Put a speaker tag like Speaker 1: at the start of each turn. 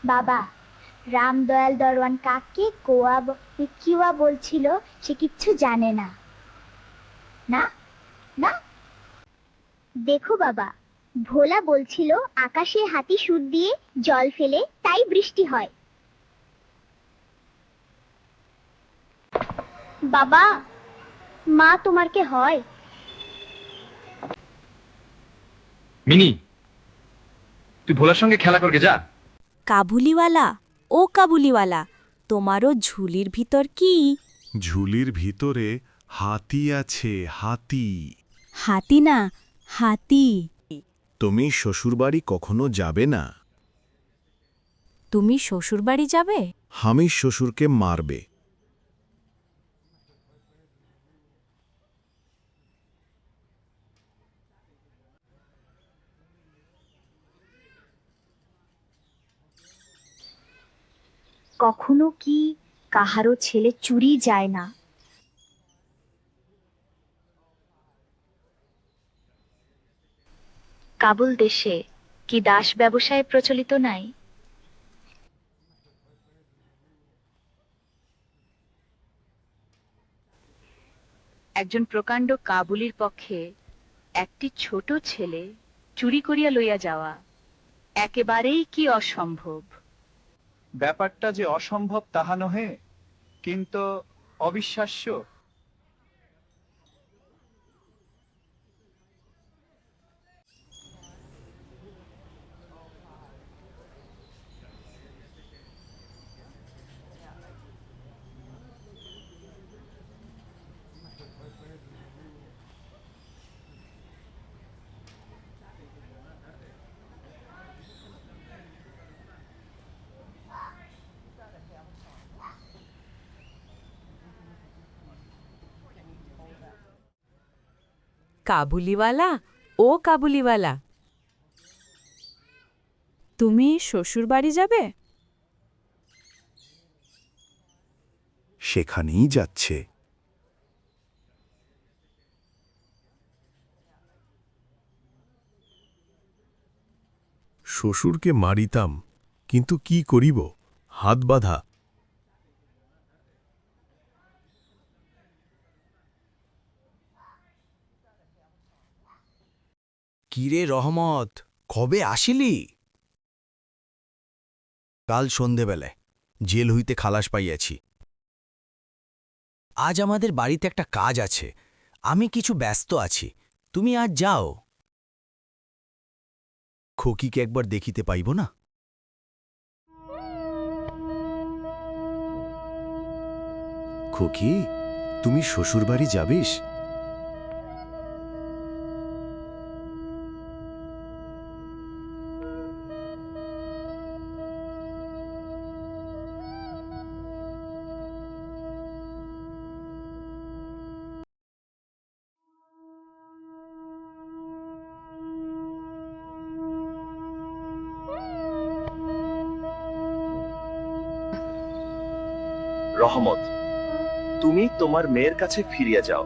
Speaker 1: বাবা, রামদয়াল দরওয়ান কাকে কিওয়া বলছিল সে কিচ্ছু জানে না। না, না। দেখো বাবা, ভোলা বলছিল আকাশে হাতি সুর দিয়ে জল ফেলে তাই বৃষ্টি হয়। বাবা, মা তোমার কে হয়?
Speaker 2: মিনি, তুই ভোলার সঙ্গে খেলা করকে যা।
Speaker 3: কাবুলিওয়ালা, ও কাবুলিওয়ালা, তোমারও ঝুলির ভিতর কি?
Speaker 4: ঝুলির ভিতরে হাতি আছে, হাতি।
Speaker 3: হাতি না, হাতি।
Speaker 4: তুমি শ্বশুরবাড়ি কখনো যাবে না।
Speaker 3: তুমি শ্বশুরবাড়ি যাবে?
Speaker 4: আমি শ্বশুরকে মারবে।
Speaker 1: কখনো কি কাহারও ছেলে চুরি যায় না? কাবুল দেশে কি দাস ব্যবসায় প্রচলিত নাই? একজন প্রকাণ্ড কাবুলির পক্ষে একটি ছোট ছেলে চুরি করিয়া লইয়া যাওয়া একেবারেই কি অসম্ভব।
Speaker 5: ব্যাপারটা যে অসম্ভব তাহা নহে, কিন্তু অবিশ্বাস্য।
Speaker 3: কাবুলিওয়ালা, ও কাবুলিওয়ালা, তুমি শ্বশুরবাড়ি যাবে?
Speaker 4: সেখানেই যাচ্ছে। শ্বশুরকে মারিতাম, কিন্তু কি করিব, হাত বাঁধা।
Speaker 6: কিরে রহমত, কবে আসিলি? কাল সন্ধেবেলায় জেল হইতে খালাস পাইয়াছি। আজ আমাদের বাড়িতে একটা কাজ আছে, আমি কিছু ব্যস্ত আছি, তুমি আজ যাও। খকিকে একবার দেখিতে পাইব না?
Speaker 4: খোকি, তুমি শ্বশুরবাড়ি যাবিস?
Speaker 7: রহমত, তুমি তোমার মেয়ের কাছে ফিরিয়া যাও।